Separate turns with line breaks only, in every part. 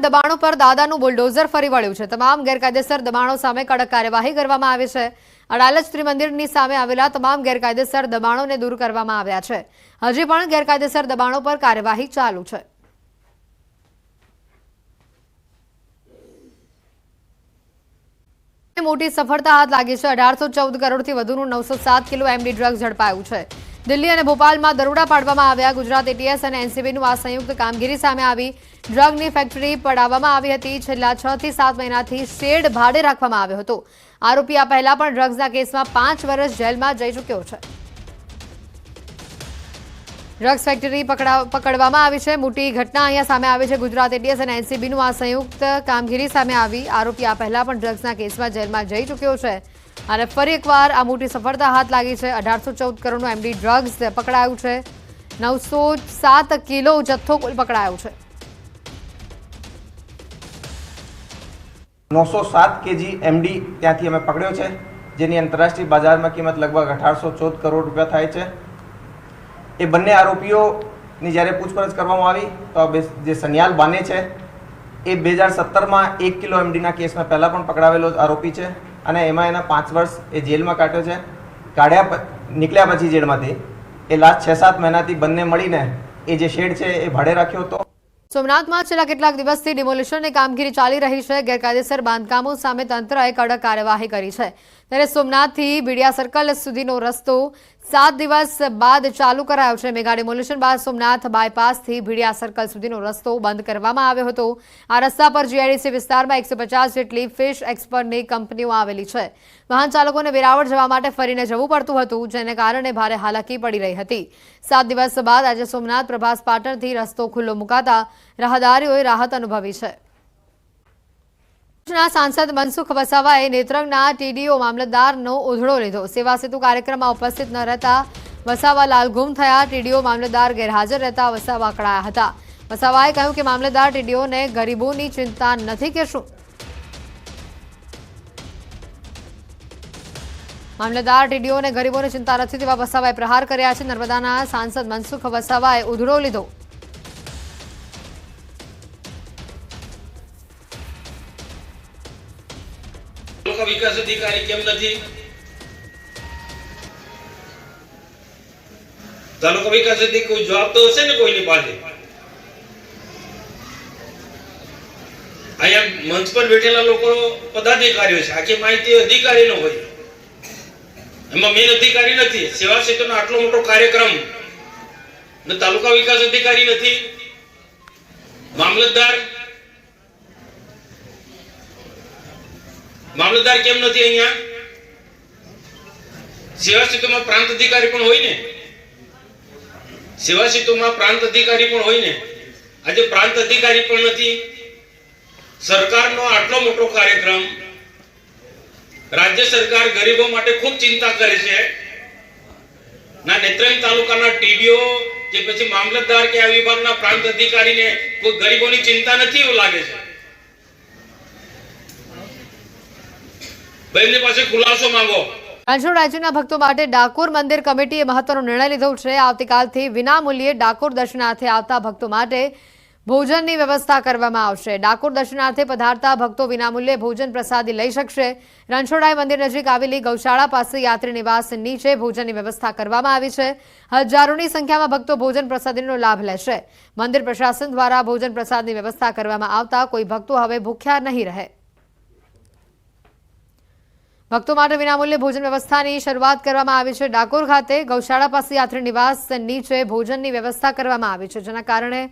દબાણો પર દાદાનું બુલડોઝર ફરી વળ્યું છે। તમામ ગેરકાયદેસર દબાણો સામે કડક કાર્યવાહી કરવામાં આવી છે। અડાલજ ત્રિમંદિરની સામે આવેલા તમામ ગેરકાયદેસર દબાણોને દૂર કરવામાં આવ્યા છે। હજી પણ ગેરકાયદેસર દબાણો પર કાર્યવાહી ચાલુ છે। મોટી સફળતા હાથ લાગી છે। 1814 કરોડથી વધુનું 907 કિલો એમડી ડ્રગ્સ ઝડપાયું છે। દિલ્હી અને ભોપાલમાં દરોડા પાડવામાં આવ્યા। ગુજરાત એટીએસ અને એનસીબીનું આ સંયુક્ત કામગીરી સામે આવી। ડ્રગની ફેક્ટરી પડાવવામાં આવી હતી। છેલ્લા 6 થી 7 મહિનાથી શેડ ભાડે રાખવામાં આવ્યો હતો। આરોપી આ પહેલા પણ ડ્રગ્સના કેસમાં 5 વર્ષ જેલમાં જઈ ચૂક્યો છે। ડ્રગ્સ ફેક્ટરી પકડવામાં આવી છે। મોટી ઘટના અહીંયા સામે આવી છે। ગુજરાત એટીએસ અને એનસીબીનું આ સંયુક્ત કામગીરી સામે આવી। આરોપી આ પહેલા પણ ડ્રગ્સના કેસમાં જેલમાં જઈ ચૂક્યો છે અને ફરી એકવાર આ મોટી સફળતા હાથ લાગી છે। 1814 કરોડનું એમડી ડ્રગ્સ પકડાયું છે। 907 કિલો જથ્થો કુલ પકડાયો છે।
907 કેજી એમડી ત્યાંથી અમે પકડ્યો છે, જેની આંતરરાષ્ટ્રીય બજારમાં કિંમત લગભગ 1814 કરોડ રૂપિયા થાય છે। એ બંને આરોપીઓની જ્યારે પૂછપરછ કરવામાં આવી તો જે સનિયાલ બાને છે એ 2017માં 1 કિલો એમડીના કેસમાં પહેલાં પણ પકડાવેલો આરોપી છે અને એમાં એના 5 વર્ષ એ જેલમાં કાઢ્યો છે। નીકળ્યા પછી જેલમાંથી એ લાસ્ટ 6-7 મહિનાથી બંને મળીને એ જે શેડ છે એ ભાડે રાખ્યો હતો।
સોમનાથમાં છેલ્લા કેટલાક દિવસથી ડિમોલિશનની કામગીરી ચાલી રહી છે। ગેરકાયદેસર બાંધકામો સામે તંત્રએ કડક કાર્યવાહી કરી છે। ત્યારે સોમનાથથી બીડિયા સર્કલ સુધીનો રસ્તો 7 દિવસ બાદ ચાલુ કરાયો છે। મેગા ડિમોલિશન બાદ સોમનાથ બાયપાસથી બીડિયા સર્કલ સુધીનો રસ્તો બંધ કરવામાં આવ્યો હતો। આ રસ્તા પર જીઆઈડીસી વિસ્તારમાં 150 જેટલી ફિશ એક્સપર્ટની કંપનીઓ આવેલી છે। વાહન ચાલકોને વેરાવળ જવા માટે ફરીને જવું પડતું હતું, જેને કારણે ભારે હાલાકી પડી રહી હતી। 7 દિવસ બાદ આજે સોમનાથ પ્રભાસ પાટણથી રસ્તો ખુલ્લો મુકાતા રાહદારીઓએ રાહત અનુભવી છે। સાંસદ મનસુખ વસાવાએ નેત્રંગના ટીડીઓ મામલતદારનો ઉધડો લીધો। સેવા સેતુ કાર્યક્રમમાં ઉપસ્થિત ન રહેતા વસાવા લાલઘુમ થયા। ટીડીઓ મામલતદાર ગેરહાજર રહેતા વસાવા અકળાયા હતા। વસાવાએ કહ્યું કે મામલતદાર ટીડીઓને ગરીબોની ચિંતા નથી કે શું? મામલતદાર ટીડીઓને ગરીબોની ચિંતા નથી તેવા વસાવાએ પ્રહાર કર્યા છે। નર્મદાના સાંસદ મનસુખ વસાવાએ ઉધડો લીધો।
વિકાસ અધિકારી કેમ નથી? તાલુકા વિકાસ અધિકારી કોઈ જવાબ તો હશે ને કોઈની પાસે? અહીંયા મંચ પર બેઠેલા લોકો પદાધિકારીઓ છે, આખી માહિતી અધિકારીનો હોય, એમાં મેન અધિકારી નથી। સેવા સેતુનો આટલો મોટો કાર્યક્રમ ને તાલુકા વિકાસ અધિકારી નથી, મામલતદાર કેમ નથી? અહીંયા સેવા સેતુમાં પ્રાંત અધિકારી પણ હોય ને, સેવા સેતુમાં પ્રાંત અધિકારી પણ હોય ને, આજે પ્રાંત અધિકારી પણ નથી। સરકારનો આટલો મોટો કાર્યક્રમ, રાજ્ય સરકાર ગરીબો માટે ખૂબ ચિંતા કરે છે ના નેત્રંગ તાલુકાના ટીડીઓ કે પછી મામલતદાર કે આ વિભાગના પ્રાંત અધિકારીને કોઈ ગરીબોની ચિંતા નથી એવું લાગે છે। બેનની પાસે ખુલાસો માંગો।
રણછોડ રાજ્યના ભક્તો માટે ડાકોર મંદિર કમિટીએ મહત્વનો નિર્ણય લીધો છે। આવતીકાલથી વિનામૂલ્યે ડાકોર દર્શનાર્થે આવતા ભક્તો માટે ભોજનની વ્યવસ્થા કરવામાં આવશે। ડાકોર દર્શનાર્થે પધારતા ભક્તો વિનામૂલ્યે ભોજન પ્રસાદી લઈ શકશે। રણછોડરાય મંદિર નજીક આવેલી ગૌશાળા પાસે યાત્રી નિવાસ નીચે ભોજનની વ્યવસ્થા કરવામાં આવી છે। હજારોની સંખ્યામાં ભક્તો ભોજન પ્રસાદીનો લાભ લેશે। મંદિર પ્રશાસન દ્વારા ભોજન પ્રસાદની વ્યવસ્થા કરવામાં આવતા કોઈ ભક્તો હવે ભૂખ્યા નહીં રહે। ભક્તો માટે વિનામૂલ્યે ભોજન વ્યવસ્થાની શરૂઆત કરવામાં આવી છે। ડાકોર ખાતે ગૌશાળા પાસે યાત્રી નિવાસ નીચે ભોજનની વ્યવસ્થા કરવામાં આવી છે, જેના કારણે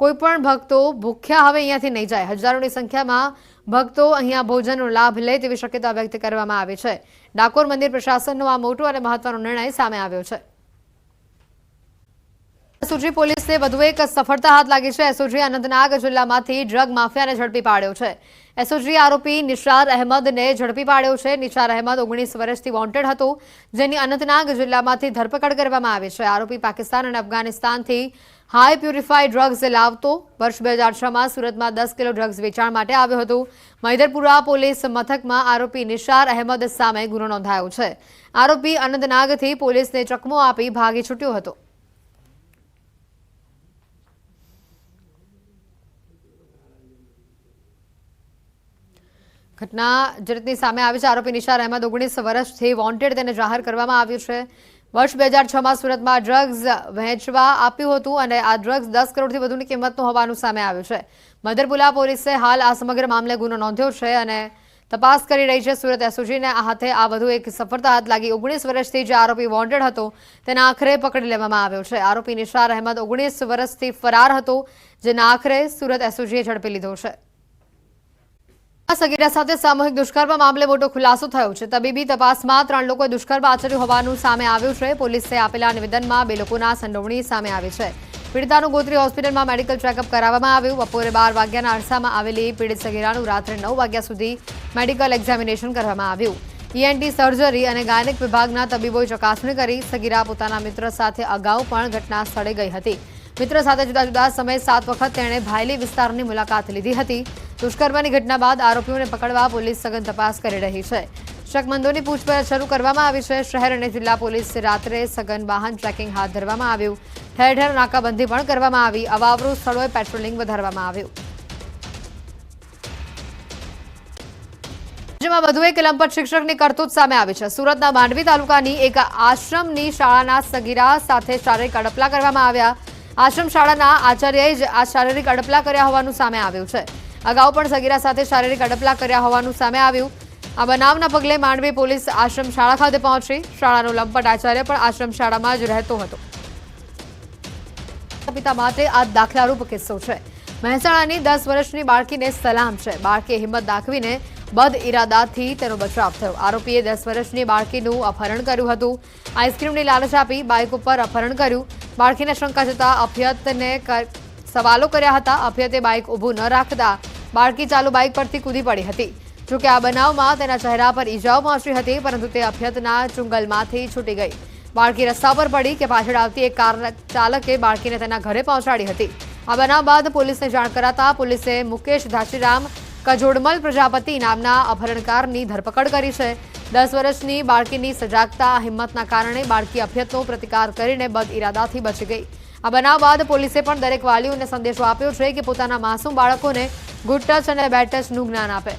કોઈપણ ભક્તો ભૂખ્યા હવે અહીંયાથી નહીં જાય। હજારોની સંખ્યામાં ભક્તો અહીંયા ભોજનનો લાભ લે તેવી શક્યતા વ્યક્ત કરવામાં આવી છે। ડાકોર મંદિર પ્રશાસનનો આ મોટો અને મહત્વનો નિર્ણય સામે આવ્યો છે। એસઓજી પોલીસને વધુ એક સફળતા હાથ લાગી છે। એસઓજી અનંતનાગ જિલ્લામાંથી ડ્રગ માફિયાને ઝડપી પાડ્યો છે। એસઓજી આરોપી નિશાર અહેમદને ઝડપી પાડ્યો છે। નિશાર અહેમદ 19 વર્ષથી વોન્ટેડ હતો, જેની અનંતનાગ જિલ્લામાંથી ધરપકડ કરવામાં આવી છે। આરોપી પાકિસ્તાન અને અફઘાનિસ્તાનથી હાઈ પ્યુરિફાઈડ ડ્રગ્સ લાવતો। વર્ષ 2006માં સુરતમાં 10 કિલો ડ્રગ્સ વેચાણ માટે આવ્યો હતો। મૈદરપુરા પોલીસ મથકમાં આરોપી નિશાર અહેમદ સામે ગુનો નોંધાયો છે। આરોપી અનંતનાગથી પોલીસને ચકમો આપી ભાગી છૂટ્યો હતો। ઘટના જે રીતની સામે આવી છે, આરોપી નિશાર અહેમદ 19 વર્ષથી વોન્ટેડ તેને જાહેર કરવામાં આવ્યું છે. વર્ષ 2006માં સુરતમાં ડ્રગ્સ વહેંચવા આપ્યું હતું અને આ ડ્રગ્સ 10 કરોડથી વધુની કિંમતનું હોવાનું સામે આવ્યું છે. મધરપુરા પોલીસે હાલ આ સમગ્ર મામલે ગુનો નોંધ્યો છે અને તપાસ કરી રહી છે. સુરત એસઓજીને હાથે આ વધુ એક સફળતા હાથ લાગી. 19 વર્ષથી જે આરોપી વોન્ટેડ હતો તેને આખરે પકડી લેવામાં આવ્યો છે. આરોપી નિશાર અહેમદ 19 વર્ષથી ફરાર હતો, જેને આખરે સુરત એસઓજીએ ઝડપી લીધો છે. સગીરા સાથે સામૂહિક દુષ્કર્મ મામલે મોટો ખુલાસો થયો છે. તબીબી તપાસમાં 3 લોકોએ દુષ્કર્મ આચર્યું હોવાનું સામે આવ્યું છે. પોલીસે આપેલા નિવેદનમાં 2 લોકોના સંડોવણી સામે આવી છે. પીડિતાનું ગોત્રી હોસ્પિટલમાં મેડિકલ ચેકઅપ કરાવવામાં આવ્યું. બપોરે 12 વાગ્યાના અરસામાં આવેલી પીડિત સગીરાનું રાત્રે 9 વાગ્યા સુધી મેડિકલ એક્ઝામિનેશન કરવામાં આવ્યું. ENT સર્જરી અને ગાયનેક વિભાગના તબીબોએ ચકાસણી કરી. સગીરા પોતાના મિત્ર સાથે અગાઉ પણ ઘટના સ્થળે ગઈ હતી. મિત્ર સાથે જુદા જુદા સમયે 7 વખત તેણે ભાયલી વિસ્તારની મુલાકાત લીધી હતી. દુષ્કર્મની ઘટના બાદ આરોપીઓને પકડવા પોલીસ સઘન તપાસ કરી રહી છે. શકમંદોની પૂછપરછ શરૂ કરવામાં આવી છે. શહેર અને જિલ્લા પોલીસ રાત્રે સઘન વાહન ટ્રેકિંગ હાથ ધરવામાં આવ્યું. ઠેર ઠેર નાકાબંધી પણ કરવામાં આવી. અવાવરૂ સ્થળોએ પેટ્રોલિંગ વધારવામાં આવ્યું. રાજ્યમાં વધુ એક લંપટ શિક્ષકની કરતૂત સામે આવી છે. સુરતના માંડવી તાલુકાની એક આશ્રમની શાળાના સગીરા સાથે શારીરિક અડપલા કરવામાં આવ્યા. આશ્રમ શાળાના આચાર્યએ જ આ શારીરિક અડપલા કર્યા હોવાનું સામે આવ્યું છે. અગાઉ પણ સગીરા સાથે શારીરિક અડપલા કર્યા હોવાનું સામે આવ્યું. આ બનાવના પગલે માંડવી પોલીસ આશ્રમ શાળા ખાતે પહોંચી. શાળાનો લંપટ આચાર્ય પણ આશ્રમ શાળામાં જ રહેતો હતો. પિતા માટે આ દાખલારૂપ કિસ્સો છે. મહેસાણાની 10 વર્ષની બાળકીને સલામ છે. બાળકીએ હિંમત દાખવીને બદ ઇરાદાથી તેનો બચાવ થયો. આરોપીએ 10 વર્ષની બાળકીનું અપહરણ કર્યું હતું. આઈસ્ક્રીમની લાલચ આપી બાઇક ઉપર અપહરણ કર્યું. બાળકીને શંકા જતા અભ્યતને સવાલો કર્યા હતા. અભ્યતે બાઇક ઊભું ન રાખતા બાળકી ચાલુ બાઇક પરથી કૂદી પડી હતી. જોકે આ બનાવમાં તેના ચહેરા પર ઈજાઓ પહોંચી હતી, પરંતુ તે અભ્યતના ચુંગલમાંથી છૂટી ગઈ. બાળકી રસ્તા પર પડી કે પાછળ આવતી એક કાર ચાલકે બાળકીને તેના ઘરે પહોંચાડી હતી. આ બનાવ બાદ પોલીસને જાણ કરાતા પોલીસે મુકેશ ધાચીરામ કજોડમલ પ્રજાપતિ નામના અપહરણકારની ધરપકડ કરી છે. 10 વર્ષની બાળકીની સજાગતા હિંમતના કારણે બાળકી અભ્યતનો પ્રતિકાર કરીને બદ ઇરાદાથી બચી ગઈ. આ બનાવ બાદ પોલીસે પણ દરેક વાલીઓને સંદેશો આપ્યો છે કે પોતાના માસૂમ બાળકોને ગુડ ટચ અને બેડ ટચનું જ્ઞાન આપે.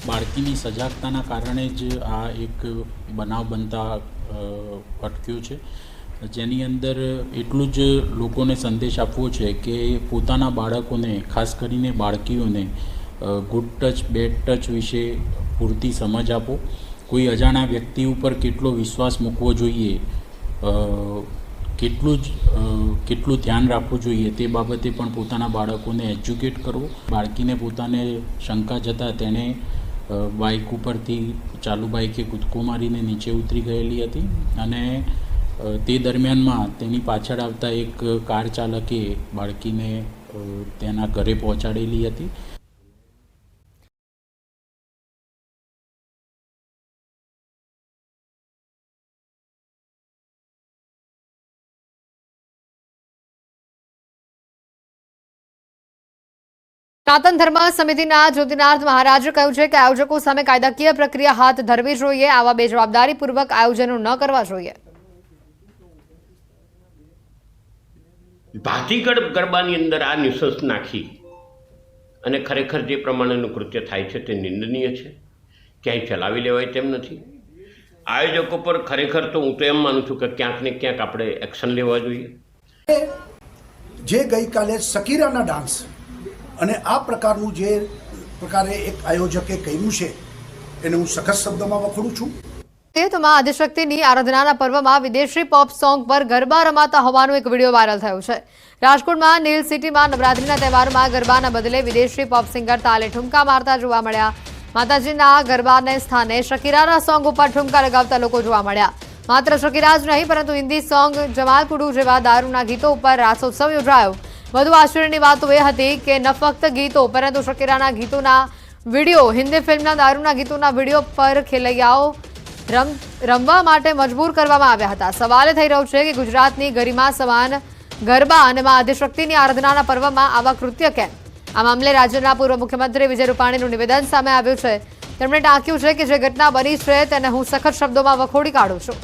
બાળકીની સજાગતાના કારણે જ આ એક બનાવ બનતા અટક્યો છે, જેની અંદર એટલું જ લોકોને સંદેશ આપવો છે કે પોતાના બાળકોને, ખાસ કરીને બાળકીઓને ગુડ ટચ બેડ ટચ વિશે પૂરતી સમજ આપો. કોઈ અજાણ્યા વ્યક્તિ ઉપર કેટલો વિશ્વાસ મૂકવો જોઈએ, કેટલું ધ્યાન રાખવું જોઈએ તે બાબતે પણ પોતાના બાળકોને એજ્યુકેટ કરવો. બાળકીને પોતાને શંકા જતાં તેણે બાઇક ઉપરથી ચાલુ બાઇકે કૂદકો મારીને નીચે ઉતરી ગયેલી હતી અને તે દરમિયાનમાં તેની પાછળ આવતા એક કાર ચાલકે બાળકીને તેના ઘરે પહોંચાડેલી હતી.
સનાતન ધર્મ સમિતિના જ્યોતિનાથ મહારાજે કહ્યું છે કે આયોજકો સામે કાયદાકીય પ્રક્રિયા હાથ ધરવી જોઈએ. આવા બેજવાબદારીપૂર્વક આયોજનો ન કરવા જોઈએ.
ભાતીગઢ ગરબાની અંદર આ નિશંસ નાખી અને ખરેખર જે પ્રમાણેનું કૃત્ય થાય છે તે નિંદનીય છે. ક્યાંય ચલાવી લેવાય તેમ નથી. આયોજકો પર ખરેખર તો હું તો એમ માનું છું કે ક્યાંક ને ક્યાંક આપણે એક્શન લેવા જોઈએ.
જે ગઈકાલે સકીરાના ડાન્સ અને આ પ્રકારનું જે પ્રકારે એક આયોજકે કર્યું છે એને હું સખત શબ્દોમાં વખોડું છું.
તો માં આદિશક્તિની આરાધનાના પર્વમાં વિદેશી પોપ સોંગ પર ગરબા રમાતા હોવાનો એક વિડીયો વાયરલ થયો છે. રાજકોટમાં નીલ સિટીમાં નવરાત્રીના તહેવારમાં ગરબાના બદલે વિદેશી પોપ સિંગર તાલે ઠુમકા મારતા જોવા મળ્યા. માતાજીના ગરબાને સ્થાને શકીરાના સોંગ ઉપર ઠુમકા લગાવતા લોકો જોવા મળ્યા. માત્ર શકીરા જ નહીં, પરંતુ હિન્દી સોંગ જમાલપુડુ જેવા દારૂના ગીતો ઉપર રાસોત્સવ યોજાયો. વધુ આશ્ચર્યની વાત તો એ હતી કે ન ફક્ત ગીતો, પરંતુ શકીરાના ગીતોના વિડીયો હિન્દી ફિલ્મના દારૂના ગીતોના વિડીયો પર ખેલૈયાઓ રમવા માટે મજબૂર કરવામાં આવ્યા હતા. સવાલ થઈ રહ્યો છે કે ગુજરાતની ગરિમા સમાન ગરબા અને મા આદિશક્તિની આરાધનાના પર્વમાં આવા કૃત્ય કેમ? આ મામલે રાજ્યના પૂર્વ મુખ્યમંત્રી વિજય રૂપાણીનું નિવેદન સામે આવ્યું છે. તેમણે ટાંક્યું છે કે જે ઘટના બની છે તેને હું સખત શબ્દોમાં વખોડી કાઢું છું.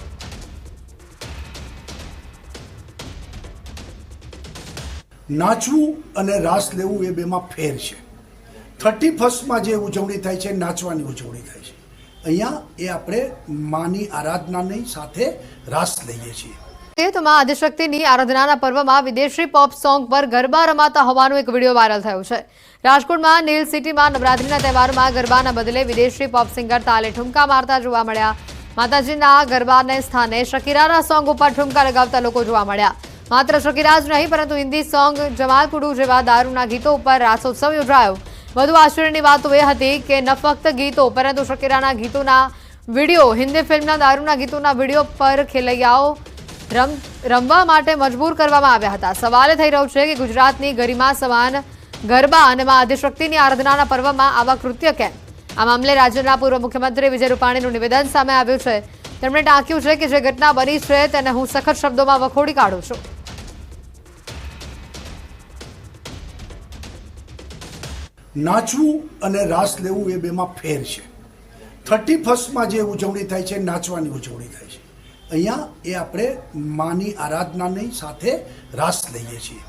નાચવું અને રાસ લેવું એ બેમાં ફેર છે. 31st જે ઉજવણી થાય છે નાચવાની ઉજવણી થાય છે. અહીંયા એ આપણે માની આરાધનાની સાથે રાસ લઈએ છીએ.
તો માં આદિશક્તિની આરાધનાના પર્વમાં વિદેશી પોપ સોંગ પર ગરબા રમાતા હોવાનો એક વિડીયો વાયરલ થયો છે. રાજકોટમાં નીલ સિટીમાં નવરાત્રીના તહેવારમાં ગરબાના બદલે વિદેશી પોપ સિંગર તાલે ઠુમકા મારતા જોવા મળ્યા. માતાજીના ગરબાને સ્થાને શકીરાના સોંગ ઉપર ઠુમકા લગાવતા લોકો જોવા મળ્યા. માત્ર શકીરા જ નહીં પરંતુ હિન્દી સોંગ જમાલકુડુ જેવા દારૂના ગીતો ઉપર રાસોત્સવ યોજાયો. વધુ આશ્ચર્યની વાત એ હતી કે ન ફક્ત ગીતો પરંતુ શકીરાના ગીતોના વિડીયો હિન્દી ફિલ્મના દારૂના ગીતોના વિડીયો પર ખેલૈયાઓ રમવા માટે મજબૂર કરવામાં આવ્યા હતા. સવાલ થઈ રહ્યો છે કે ગુજરાતની ગરિમા સમાન ગરબા અને માં આદિશક્તિની આરાધનાના પર્વમાં આવા કૃત્ય કેમ? આ મામલે રાજ્યના પૂર્વ મુખ્યમંત્રી વિજય રૂપાણીનું નિવેદન સામે આવ્યું છે. તેમણે ટાંક્યું છે કે જે ઘટના બની છે તેને હું સખત શબ્દોમાં વખોડી કાઢું છું.
નાચવું અને રાસ લેવું એ બેમાં ફેર છે. 31st જે ઉજવણી થાય છે નાચવાની ઉજવણી થાય છે. અહીંયા એ આપણે માની આરાધનાની સાથે રાસ લઈએ છીએ.